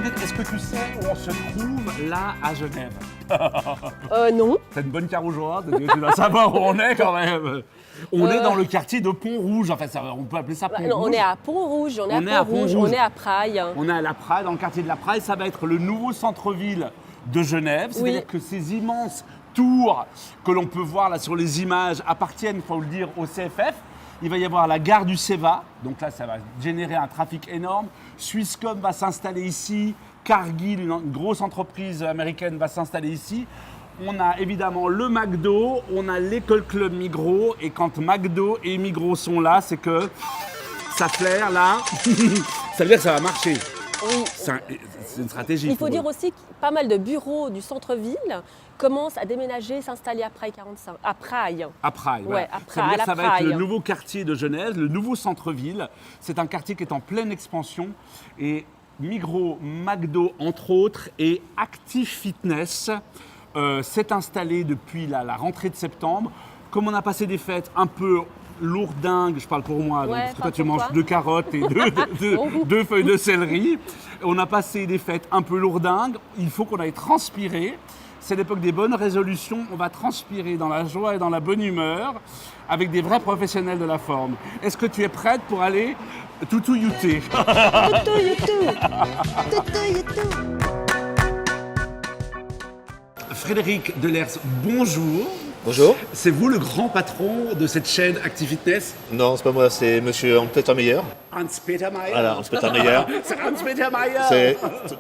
Frédéric, est-ce que tu sais où on se trouve là à Genève? Non. T'as une bonne carougeoise, tu dois savoir où on est quand même. On est dans le quartier de Pont-Rouge, enfin on peut appeler ça Pont-Rouge. On est à Pont-Rouge, on est à Pont-Rouge, on est à Praille. On est à la Praille, dans le quartier de la Praille. Ça va être le nouveau centre-ville de Genève. C'est-à-dire que ces immenses tours que l'on peut voir là sur les images appartiennent, il faut le dire, au CFF. Il va y avoir la gare du Ceva, donc là ça va générer un trafic énorme. Swisscom va s'installer ici, Cargill, une grosse entreprise américaine, va s'installer ici. On a évidemment le McDo, on a l'école club Migros, et quand McDo et Migros sont là, c'est que ça flaire là, ça veut dire que ça va marcher. Oui. C'est une stratégie. Il faut dire aussi que pas mal de bureaux du centre-ville commencent à déménager, s'installer à Praille 45. À Praille. À Praille, voilà. Ouais, à Ça veut dire que ça va Praille. être le nouveau quartier de Genève, le nouveau centre-ville. C'est un quartier qui est en pleine expansion. Et Migros, McDo, entre autres, et Active Fitness s'est installé depuis la rentrée de septembre. Comme on a passé des fêtes un peu lourdingues, je parle pour moi, donc, parce que toi tu manges 2 carottes et 2 feuilles de céleri. On a passé des fêtes un peu lourdingues. Il faut qu'on aille transpirer. C'est l'époque des bonnes résolutions. On va transpirer dans la joie et dans la bonne humeur avec des vrais professionnels de la forme. Est-ce que tu es prête pour aller toutou youter? Toutou, youtou. Toutou, youtou. Frédéric Delers, bonjour. Bonjour. C'est vous le grand patron de cette chaîne Active Fitness? Non, c'est pas moi, c'est monsieur Hans-Peter Meyer. Hans-Peter Meyer. Voilà, Hans-Peter Meyer. C'est Hans-Peter Meyer.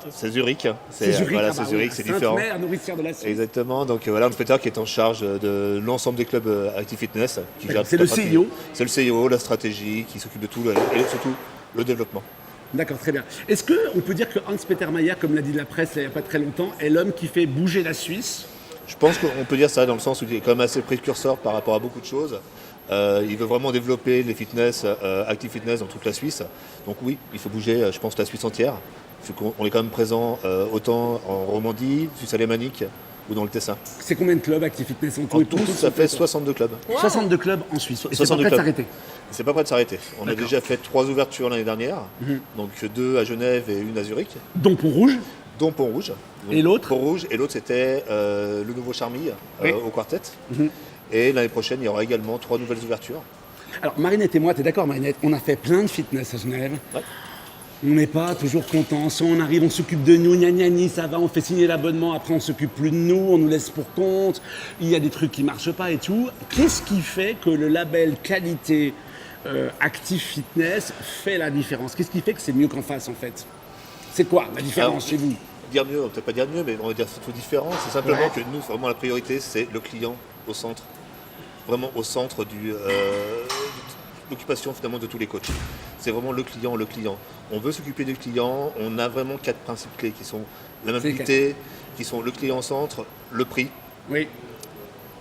C'est Zurich. C'est Zurich, voilà, ah bah c'est Zurich, oui, c'est différent. Sainte-Mère, nourricière de la Suisse. Exactement. Donc voilà, Hans-Peter qui est en charge de l'ensemble des clubs Active Fitness. C'est le CEO. C'est le CEO, la stratégie, qui s'occupe de tout et surtout le développement. D'accord, très bien. Est-ce qu'on peut dire que Hans-Peter Meyer, comme l'a dit la presse il n'y a pas très longtemps, est l'homme qui fait bouger la Suisse? Je pense qu'on peut dire ça dans le sens où il est quand même assez précurseur par rapport à beaucoup de choses. Il veut vraiment développer les fitness, Active Fitness dans toute la Suisse. Donc oui, il faut bouger, je pense, la Suisse entière. On est quand même présent autant en Romandie, Suisse alémanique ou dans le Tessin. C'est combien de clubs Active Fitness En tout, ça fait 62 clubs. 62 clubs en Suisse. Et c'est pas 62 prêt de clubs. s'arrêter. C'est pas prêt de s'arrêter. On a déjà fait 3 ouvertures l'année dernière, donc 2 à Genève et 1 à Zurich, Donc Pont-Rouge. dont Pont-Rouge. Donc, Et l'autre Pont-Rouge, et l'autre c'était le nouveau Charmille au Quartet. Et l'année prochaine, il y aura également 3 nouvelles ouvertures. Alors Marinette et moi, t'es d'accord Marinette? On a fait plein de fitness à Genève. Ouais. On n'est pas toujours content. Soit on arrive, on s'occupe de nous, gna gna gni, ça va, on fait signer l'abonnement, après on s'occupe plus de nous, on nous laisse pour compte. Il y a des trucs qui marchent pas et tout. Qu'est-ce qui fait que le label qualité Active Fitness fait la différence? Qu'est-ce qui fait que c'est mieux qu'en face en fait? C'est quoi la différence chez vous? Dire mieux, on ne peut pas dire mieux, mais on va dire surtout différent. C'est simplement que nous, vraiment la priorité, c'est le client au centre. Vraiment au centre de l'occupation finalement de tous les coachs. C'est vraiment le client, le client. On veut s'occuper du client, on a vraiment 4 principes clés qui sont l'amabilité, qui sont le client au centre, le prix Oui.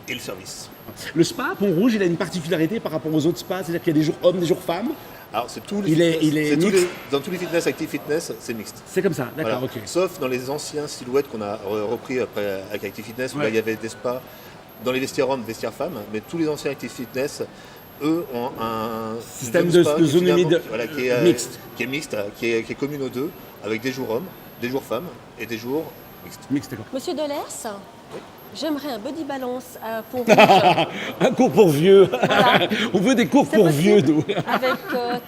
et le service. Le spa à Pont-Rouge, il a une particularité par rapport aux autres spas, c'est-à-dire qu'il y a des jours hommes, des jours femmes. Alors c'est tous les Il est fitness, mixte. dans tous les fitness, Active Fitness, c'est mixte. C'est comme ça, d'accord, Voilà. ok. Sauf dans les anciens silhouettes qu'on a repris après avec Active Fitness, où là il y avait des spas dans les vestiaires hommes, vestiaires femmes, mais tous les anciens Active Fitness, eux, ont un Système zone spa de zone finalement, humide qui est mixte. qui est mixte, qui est commune aux deux, avec des jours hommes, des jours femmes et des jours mixtes. Mixte, d'accord. Monsieur Delers, j'aimerais un body balance à Pont-Rouge. Un cours pour vieux. Voilà. On veut des cours C'est pour possible vieux, nous. Avec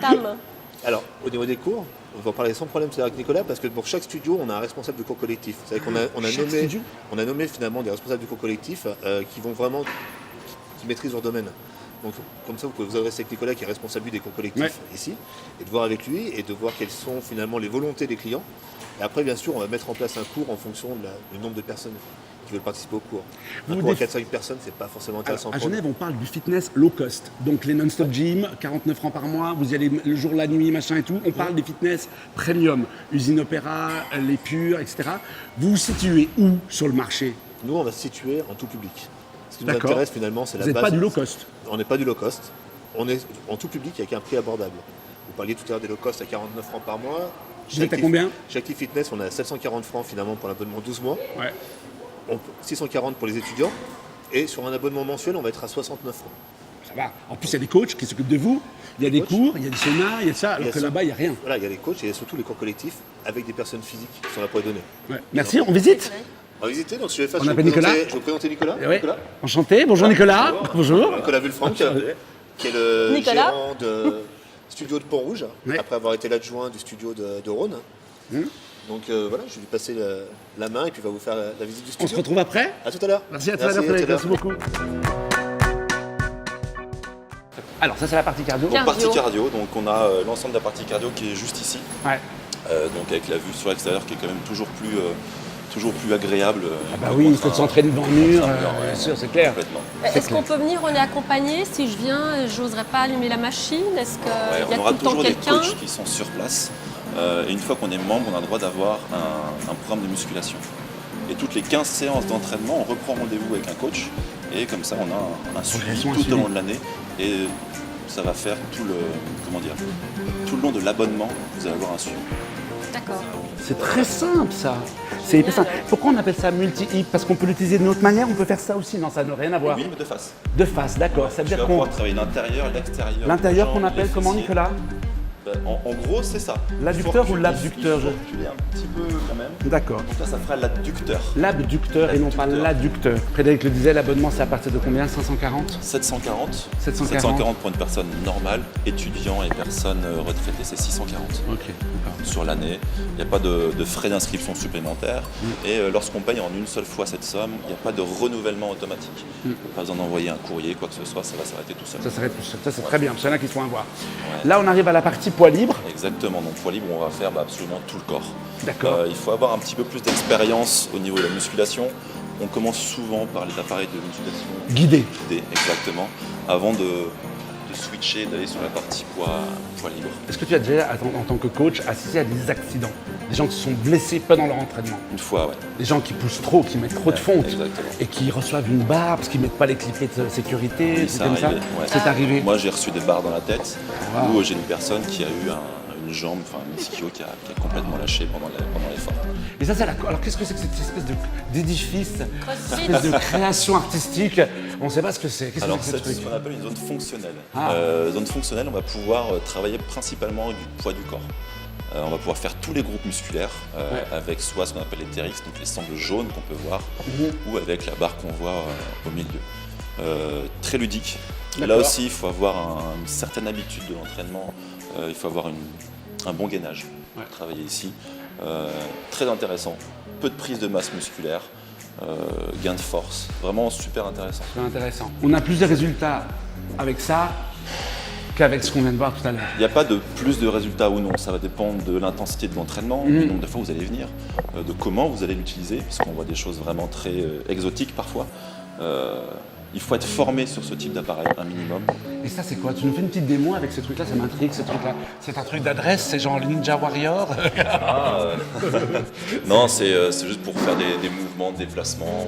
Tam. Alors, au niveau des cours, on va en parler sans problème avec Nicolas, parce que pour chaque studio, on a un responsable de cours collectif. C'est qu'on Chaque studio on a nommé finalement des responsables du cours collectif qui vont vraiment, qui maîtrisent leur domaine. Donc, comme ça, vous pouvez vous adresser avec Nicolas, qui est responsable des cours collectifs ici, et de voir avec lui, et de voir quelles sont finalement les volontés des clients. Et après, bien sûr, on va mettre en place un cours en fonction du nombre de personnes qui veulent participer au cours. Un cours à 4-5 personnes, c'est pas forcément intéressant. À pour nous. Genève, on parle du fitness low cost. Donc les non-stop gym, 49 francs par mois, vous y allez le jour, la nuit, machin et tout. On parle des fitness premium, usine Opéra, les Pures, etc. Vous vous situez où sur le marché? Nous, on va se situer en tout public. Ce qui nous D'accord. intéresse finalement, c'est la Vous n'êtes base. pas du low cost. On n'est pas du low cost. On est en tout public avec un prix abordable. Vous parliez tout à l'heure des low cost à 49 francs par mois. Vous êtes à combien? Chez Active Fitness, on est à 740 francs finalement pour l'abonnement 12 mois. Ouais. 640 pour les étudiants. Et sur un abonnement mensuel, on va être à 69 francs. ça va. En plus, il y a des coachs qui s'occupent de vous, il y a des cours, il y a des schémas, il y a ça, alors que là-bas, il n'y a rien. Voilà, il y a les coachs et surtout les cours collectifs avec des personnes physiques qui sont là pour les donner. Ouais. Merci, on visite. On va visiter, donc je vais faire. On appelle Nicolas. Je vais vous présenter Nicolas. Ouais. Nicolas. Enchanté, bonjour Nicolas. Bonjour. Nicolas Vulfranc, qui est le Nicolas. gérant de studio de Pont-Rouge, Ouais. après avoir été l'adjoint du studio de Rhône. Donc voilà, je vais lui passer la main et puis il va vous faire la visite du On se studio. retrouve après. À tout à l'heure. Merci à tout à l'heure, Frédéric. Merci beaucoup. Alors, ça, c'est la partie cardio. Cardio. Partie cardio, donc on a l'ensemble de la partie cardio qui est juste ici, Ouais. donc avec la vue sur l'extérieur qui est quand même toujours plus agréable. Ah bah oui, il faut s'entraîner devant le mur, bien sûr, c'est clair. Complètement. Est-ce qu'on peut venir, on est accompagné? Si je viens, j'oserais pas allumer la machine? Est-ce qu'il Ouais, y a on aura tout le temps toujours des quelqu'un? coachs qui sont sur place. Et une fois qu'on est membre, on a le droit d'avoir un programme de musculation. Et toutes les 15 séances d'entraînement, on reprend rendez-vous avec un coach. Et comme ça, on a un suivi Progression, un tout suivi. au long de l'année. Et ça va faire tout le long de l'abonnement, vous allez avoir un suivi. D'accord. C'est très simple, ça. C'est hyper simple. Pourquoi on appelle ça multi-hip? Parce qu'on peut l'utiliser d'une autre manière, on peut faire ça aussi. Non, ça n'a rien à voir. Oui, mais de face. De face, d'accord. Ça veut Tu dire vas qu'on. pouvoir travailler l'intérieur, l'extérieur. L'intérieur les qu'on jambes, appelle les comment, fessiers. Nicolas? En gros, c'est ça. L'adducteur Il faut ou reculer, l'abducteur, il faut reculer un petit peu quand même. D'accord. Donc là, ça fera l'adducteur. L'abducteur et non pas l'adducteur. Frédéric le disait, l'abonnement, c'est à partir de combien? 540? 740. 740 pour une personne normale, étudiant et personne retraitée, c'est 640 Ok, d'accord. sur l'année. Il n'y a pas de frais d'inscription supplémentaires. Et lorsqu'on paye en une seule fois cette somme, il n'y a pas de renouvellement automatique. Pas besoin d'envoyer un courrier, quoi que ce soit, ça va s'arrêter tout seul. Ça s'arrête tout seul. Ça, c'est très bien, parce qu'il y en a qui sont à voir. Là, on arrive à la partie poids libre. Exactement, donc poids libre, on va faire absolument tout le corps. D'accord. Il faut avoir un petit peu plus d'expérience au niveau de la musculation. On commence souvent par les appareils de musculation Guidé. guidés, exactement, avant de switcher, d'aller sur la partie poids libre. Est-ce que tu as déjà, en tant que coach, assisté à des accidents? Des gens qui se sont blessés pendant leur entraînement? Une fois, ouais. Des gens qui poussent trop, qui mettent trop de fonte Exactement. et qui reçoivent une barre parce qu'ils mettent pas les clipets de sécurité, Oui, c'est c'est comme ça. arrivé, ouais. C'est arrivé. Moi, j'ai reçu des barres dans la tête, Wow. où j'ai une personne qui a eu une jambe, enfin un ischio qui a complètement lâché pendant l'effort. Et ça, c'est alors qu'est-ce que c'est que cette espèce d'édifice, cette Crossfit. espèce de création artistique? On ne sait pas ce que c'est. Qu'est-ce que Alors, c'est que c'est ce ce truc? qu'on appelle une zone fonctionnelle. Ah. Zone fonctionnelle, on va pouvoir travailler principalement avec du poids du corps. On va pouvoir faire tous les groupes musculaires avec soit ce qu'on appelle les TRX, donc les sangles jaunes qu'on peut voir, ou avec la barre qu'on voit au milieu. Très ludique. Là D'accord. aussi, il faut avoir une certaine habitude de l'entraînement. Il faut avoir un bon gainage pour travailler ici. Très intéressant. Peu de prise de masse musculaire. Gain de force. Vraiment super intéressant. C'est intéressant. On a plus de résultats avec ça qu'avec ce qu'on vient de voir tout à l'heure. Il n'y a pas de plus de résultats ou non, ça va dépendre de l'intensité de l'entraînement, du nombre de fois où vous allez venir, de comment vous allez l'utiliser, parce qu'on voit des choses vraiment très exotiques parfois. Il faut être formé sur ce type d'appareil, un minimum. Et ça, c'est quoi? Tu nous fais une petite démo avec ce truc-là? Ça m'intrigue, ce truc-là. C'est un truc d'adresse? C'est genre le Ninja Warrior? Non, c'est juste pour faire des mouvements de déplacement,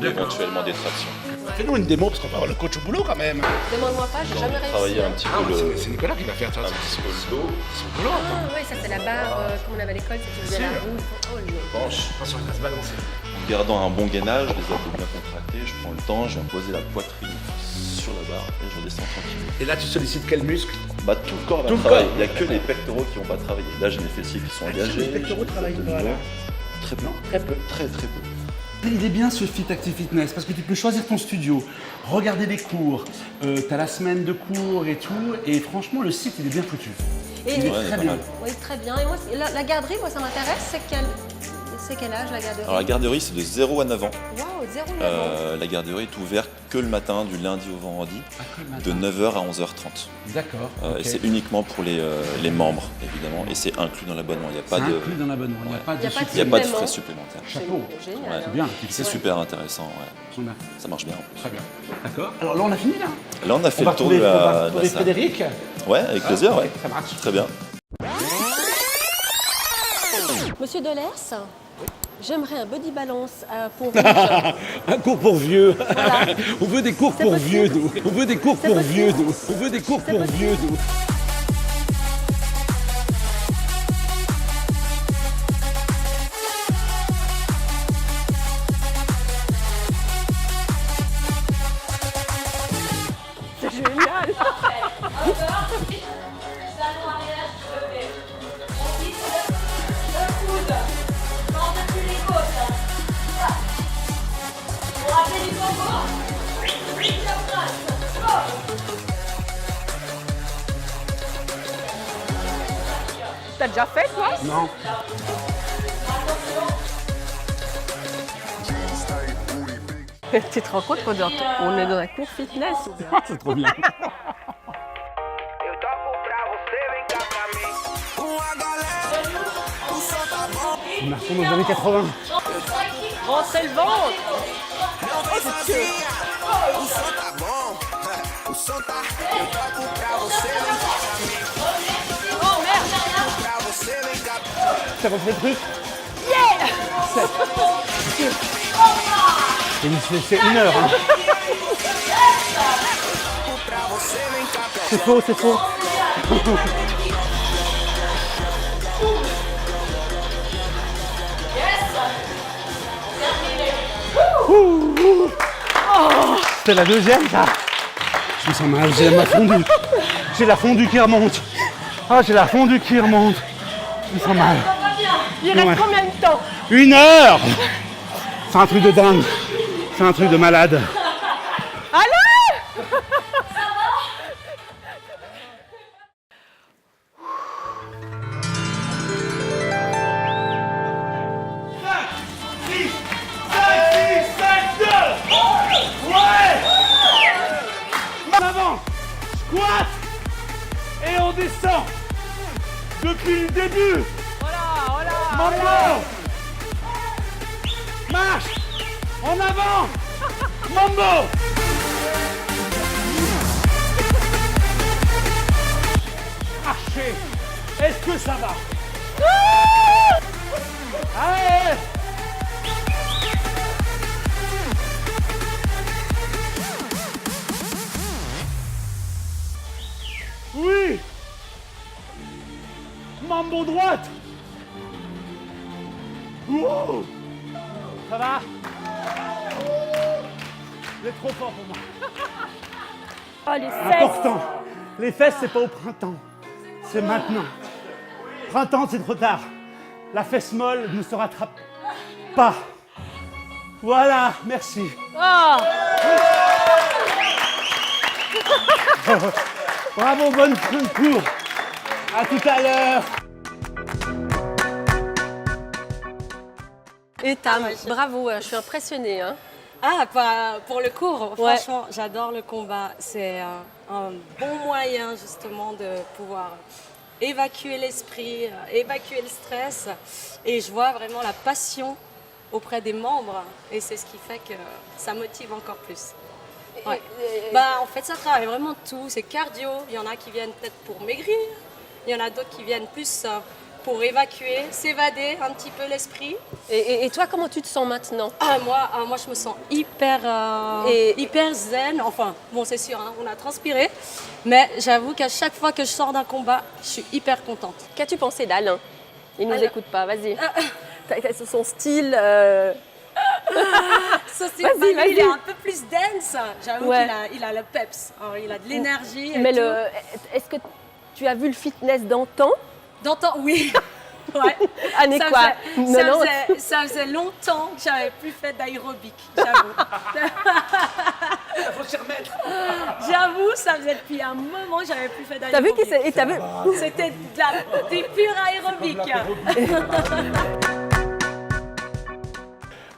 ou éventuellement des tractions. Fais-nous une démo, parce qu'on va avoir le coach au boulot quand même. Demande-moi pas, j'ai jamais réussi. Travailler un hein. petit peu C'est Nicolas qui va faire ça. un petit peu le dos, C'est au boulot. Ah, oui, ça c'est la barre comme on avait à l'école, c'est tu faisais la roue. Oh, le- penche. Attention, il va se balancer. En gardant un bon gainage, les abdos bien contractés, je prends le temps, je viens poser la poitrine sur la barre et je redescends tranquille. Et là, tu sollicites quel muscle? Bah, tout le corps va Tout le travailler. corps. Il n'y a que les pectoraux qui n'ont pas travaillé. Là, j'ai mes fessiers qui sont engagés. les pectoraux j'ai mes travaillent pas, abdominaux. là. Très peu. Non, très peu. Très très peu. Il est bien ce Fit Active Fitness parce que tu peux choisir ton studio, regarder les cours, tu as la semaine de cours et tout, et franchement le site il est bien foutu. Et Il est Ouais, très pas bien. mal. oui, très bien. Et moi, la garderie, moi ça m'intéresse, c'est quel âge la garderie? Alors, la garderie, c'est de 0 à 9 ans. Waouh, 0,9 ans. La garderie est ouverte que le matin, du lundi au vendredi, Ah, que le matin. de 9h à 11h30. D'accord. Et ok. c'est uniquement pour les membres, évidemment, et c'est inclus dans l'abonnement. Il n'y a C'est pas de, inclus dans l'abonnement, il n'y a pas de Il y a pas de il y a pas de Supplément. frais supplémentaires. Chapeau. C'est génial. Ouais. hein. C'est bien. C'est super intéressant, ouais. C'est bien. Ça marche bien en plus. Très bien. D'accord. Alors là on a fini là. Là, on a fait On va le tour retrouver, de on va la retrouver salle. Frédéric. Ouais, avec plaisir, ouais. Ça marche. Très bien. Monsieur Delers, j'aimerais un body balance pour rouge. Un cours pour vieux. Voilà. On veut des cours C'est pour possible. vieux nous. On veut des cours C'est pour possible. vieux nous. On veut des cours C'est pour possible. vieux nous. C'est génial. T'as déjà fait, toi? Non. Tu te rends compte qu'on est dans un cours fitness? C'est trop bien. On a retourné aux années 80. Rentrez le ventre! Oh, c'est sûr! Oh merde! T'as refait le truc? Yeah! C'est 1 heure. Hein. C'est faux, c'est faux. C'est la deuxième, ça. Je me sens mal, j'ai ma fondue. J'ai la fondue qui remonte. Ah, j'ai la fondue qui remonte. Je me sens mal. Il reste combien de temps? 1 heure. C'est un truc de dingue. C'est un truc de malade. Allez! En avant, squat et on descend depuis le début. Voilà! Mambo, marche, en avant, mambo. Archer, est-ce que ça va? Allez. Oui! Mambo droite! Wow! Ça va? Vous êtes trop fort pour moi. Oh, les fesses! Important! Les fesses, c'est pas au printemps. C'est maintenant. Printemps, c'est trop tard. La fesse molle ne se rattrape pas. Voilà, merci. Oh! Bravo, bonne cours. À tout à l'heure. Et Tam, bravo, je suis impressionnée. Hein. Ah, pour le cours, Ouais. franchement, j'adore le combat. C'est un bon moyen justement de pouvoir évacuer l'esprit, évacuer le stress. Et je vois vraiment la passion auprès des membres. Et c'est ce qui fait que ça motive encore plus. Ouais. Bah, en fait, ça travaille vraiment tout. C'est cardio. Il y en a qui viennent peut-être pour maigrir. Il y en a d'autres qui viennent plus pour évacuer, s'évader un petit peu l'esprit. Et toi, comment tu te sens maintenant? Moi, je me sens hyper zen. Enfin, bon, c'est sûr, hein, on a transpiré. Mais j'avoue qu'à chaque fois que je sors d'un combat, je suis hyper contente. Qu'as-tu pensé d'Alain? Il nous Alain. écoute pas, vas-y. T'as son style. Sauf si Vas-y, vas-y. il est un peu plus dense. J'avoue Ouais. qu'il a le peps. Alors, il a de l'énergie. et Mais tout. est-ce que tu as vu le fitness d'antan? D'antan, oui. Ouais. Année Ça quoi? faisait- 90? ça faisait longtemps que j'avais plus fait d'aérobic, j'avoue. Faut s'y remettre. J'avoue, ça faisait depuis un moment que j'avais plus fait T'as vu d'aérobic. et t'as vu? C'était du pur aérobic.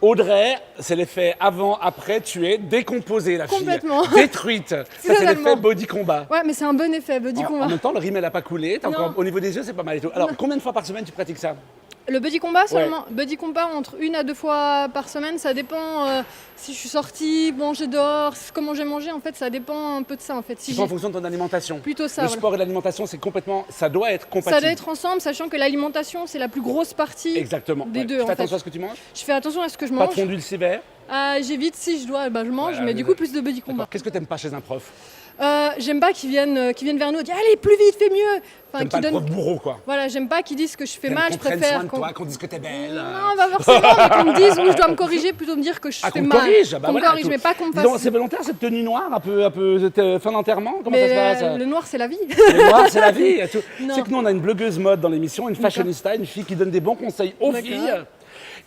Audrey, c'est l'effet avant-après, tu es décomposée, la fille. Complètement. Détruite. Ça, c'est l'effet Totalement. body combat. Ouais, mais c'est un bon effet, body En combat. même temps, le rime, elle n'a pas coulé. T'as Non. encore, au niveau des yeux, c'est pas mal et tout. Alors, combien de fois par semaine tu pratiques ça? Le body combat seulement. Body combat entre 1 à 2 fois par semaine, ça dépend si je suis sortie, manger dehors, comment j'ai mangé, en fait, ça dépend un peu de ça en fait. Si C'est en j'ai fonction de ton alimentation. plutôt ça. Le voilà. sport et l'alimentation, c'est complètement. Ça doit être compatible. Ça doit être ensemble, sachant que l'alimentation, c'est la plus grosse partie Exactement. des Ouais. deux Tu en fais attention fait. à ce que tu manges. Je fais attention à ce que je Pas mange. trop d'huile sévère. J'évite si je dois, je mange, Voilà, mais du coup plus de body combat. Qu'est-ce que t'aimes pas chez un prof? J'aime pas qu'ils viennent vers nous et dire allez plus vite, fais mieux. T'aimes pas le prof bourreau, quoi. Voilà, j'aime pas qu'ils disent que je fais T'aimes mal, qu'on je prenne préfère soin de toi, qu'on dise que t'es belle. Non, pas forcément, mais qu'on me dise où je dois me corriger, plutôt me dire que je Ah, fais qu'on te mal. corrige, bah Qu'on me voilà, corrige, tout. mais pas qu'on me Dis donc, fasse. c'est volontaire cette tenue noire, un peu fin d'enterrement? Comment Mais ça se passe? le noir, c'est la vie. Le noir, c'est la vie. Tu Non. sais que nous, on a une blogueuse mode dans l'émission, une fashionista, une fille qui donne des bons conseils aux D'accord. filles.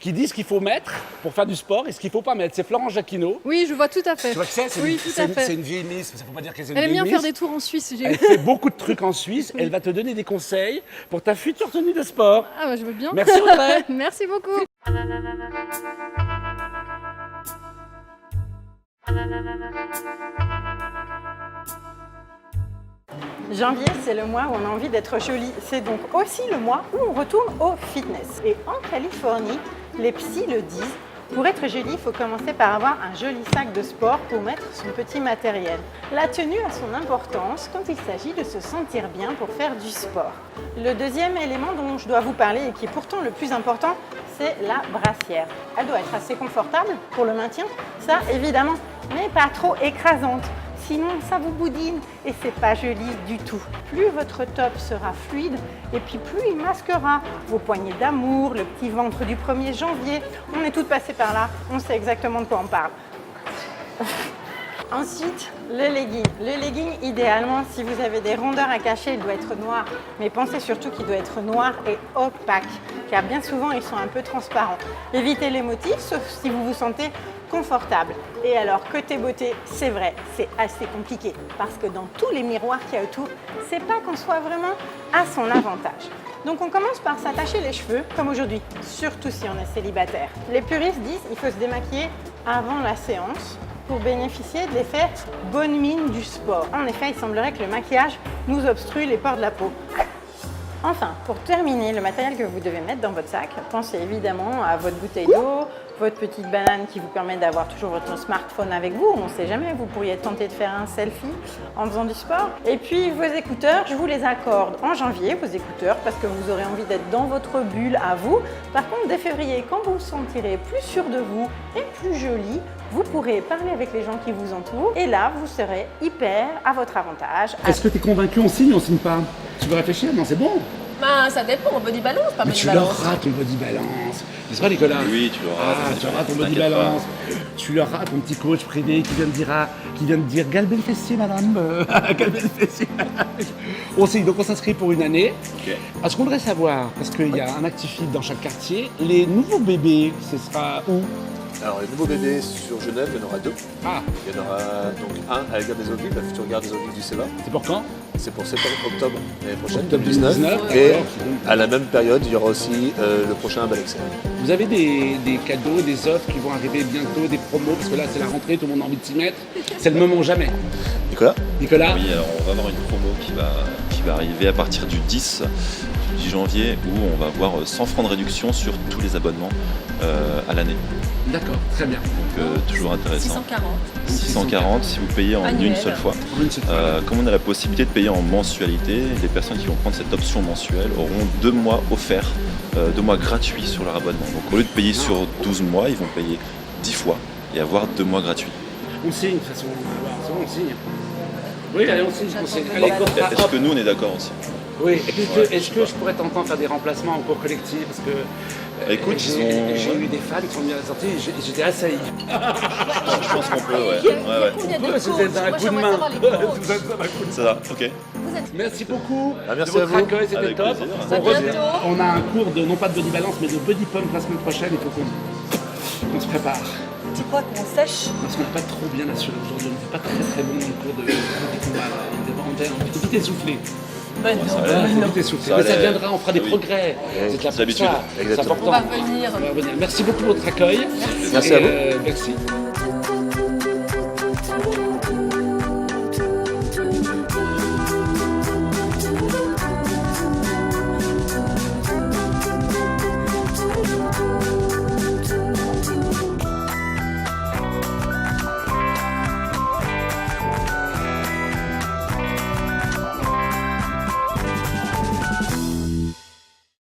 qui dit ce qu'il faut mettre pour faire du sport et ce qu'il ne faut pas mettre. C'est Florence Jacquinot. Oui, je vois tout à fait. Tu vois que c'est Oui, tout à fait. c'est une vieille miss, ça ne faut pas dire qu'elle est une Elle aime vieille bien faire miss. des tours en Suisse. Elle fait beaucoup de trucs en Suisse. Elle va te donner des conseils pour ta future tenue de sport. Ah bah je veux bien. Merci Audrey. Merci beaucoup. Janvier, c'est le mois où on a envie d'être joli. C'est donc aussi le mois où on retourne au fitness. Et en Californie, les psys le disent, pour être joli, il faut commencer par avoir un joli sac de sport pour mettre son petit matériel. La tenue a son importance quand il s'agit de se sentir bien pour faire du sport. Le deuxième élément dont je dois vous parler et qui est pourtant le plus important, c'est la brassière. Elle doit être assez confortable pour le maintien, ça évidemment, mais pas trop écrasante. Sinon, ça vous boudine et c'est pas joli du tout. Plus votre top sera fluide et puis plus il masquera vos poignées d'amour, le petit ventre du 1er janvier. On est toutes passées par là, on sait exactement de quoi on parle. Ensuite, le legging. Le legging, idéalement, si vous avez des rondeurs à cacher, il doit être noir. Mais pensez surtout qu'il doit être noir et opaque, car bien souvent, ils sont un peu transparents. Évitez les motifs, sauf si vous vous sentez confortable. Et alors, côté beauté, c'est vrai, c'est assez compliqué, parce que dans tous les miroirs qu'il y a autour, c'est pas qu'on soit vraiment à son avantage. Donc on commence par s'attacher les cheveux, comme aujourd'hui, surtout si on est célibataire. Les puristes disent qu'il faut se démaquiller avant la séance, pour bénéficier de l'effet bonne mine du sport. En effet, il semblerait que le maquillage nous obstrue les pores de la peau. Enfin, pour terminer, le matériel que vous devez mettre dans votre sac, pensez évidemment à votre bouteille d'eau, votre petite banane qui vous permet d'avoir toujours votre smartphone avec vous. On ne sait jamais, vous pourriez être tenté de faire un selfie en faisant du sport. Et puis vos écouteurs, je vous les accorde en janvier, vos écouteurs, parce que vous aurez envie d'être dans votre bulle à vous. Par contre, dès février, quand vous vous sentirez plus sûr de vous et plus joli, vous pourrez parler avec les gens qui vous entourent et là, vous serez hyper à votre avantage. Est-ce que tu es convaincu, on signe ou on signe pas? Tu veux réfléchir? Non, c'est bon. Ben, ça dépend, body balance, pas Mais body tu balance. l'auras ton body balance. N'est-ce pas Nicolas? Oui, tu l'auras. Ah, tu auras ton body t'inquiète pas. balance. Tu l'auras ton petit coach privé qui vient de dire galbez le fessier madame. Galbez le fessier. On signe, donc on s'inscrit pour une année. Ok. Ce qu'on voudrait savoir, parce qu'il y a un activiste dans chaque quartier, les nouveaux bébés, ce sera où? Alors, les nouveaux bébés sur Genève, il y en aura 2. Ah, Il y en aura donc un à la gare des Eaux-Vives, la future gare des Eaux-Vives du CEVA. c'est pour quand? C'est pour septembre-octobre l'année prochaine, Octobre 2019. 2019, Et d'accord. à la même période, il y aura aussi le prochain à Balexer. Vous avez des cadeaux, des offres qui vont arriver bientôt, des promos, parce que là c'est la rentrée, tout le monde a envie de s'y mettre. C'est le moment jamais. Nicolas? Nicolas? Oui, alors on va avoir une promo qui va arriver à partir du 10 janvier où on va avoir 100 francs de réduction sur tous les abonnements à l'année. D'accord, très bien. Donc toujours intéressant. 640. 640 si vous payez en Annuel. une seule fois. Une seule fois. Comme on a la possibilité de payer en mensualité, les personnes qui vont prendre cette option mensuelle auront 2 mois offerts, 2 mois gratuits sur leur abonnement. Donc au lieu de payer sur 12 mois, ils vont payer 10 fois et avoir 2 mois gratuits. On signe, de toute façon. C'est bon, on signe. Oui, allez, on signe. On signe. Allez, Est-ce que nous on est d'accord aussi? Oui, est-ce que je pourrais t'entendre faire des remplacements en cours collectif? Parce que Écoute, j'ai eu des fans qui sont venus à la sortie et j'étais assailli. Je pense qu'on peut, ouais. Combien de Ouais, c'est coachs? un Moi, coup de j'aimerais main. savoir les coachs. Vous êtes un coup de C'est ça, ok. Merci beaucoup merci de votre à vous. accueil, c'était Avec top. plaisir. On À revient. bientôt. On a un cours de, non pas de body balance, mais de body pump la semaine prochaine, il faut qu'on se prépare. Tu crois qu'on sèche? Parce qu'on n'est pas trop bien assuré aujourd'hui, on n'est pas très bon dans le cours de combat. On est vite essoufflé. Ben non. Ça a l'air. Vite essoufflé. Ça Mais ça allait. viendra, on fera des Oui. progrès. C'est de la C'est l'habitude. C'est Exactement. important. On va venir. On va revenir. Merci beaucoup pour votre accueil. Merci à vous. Merci.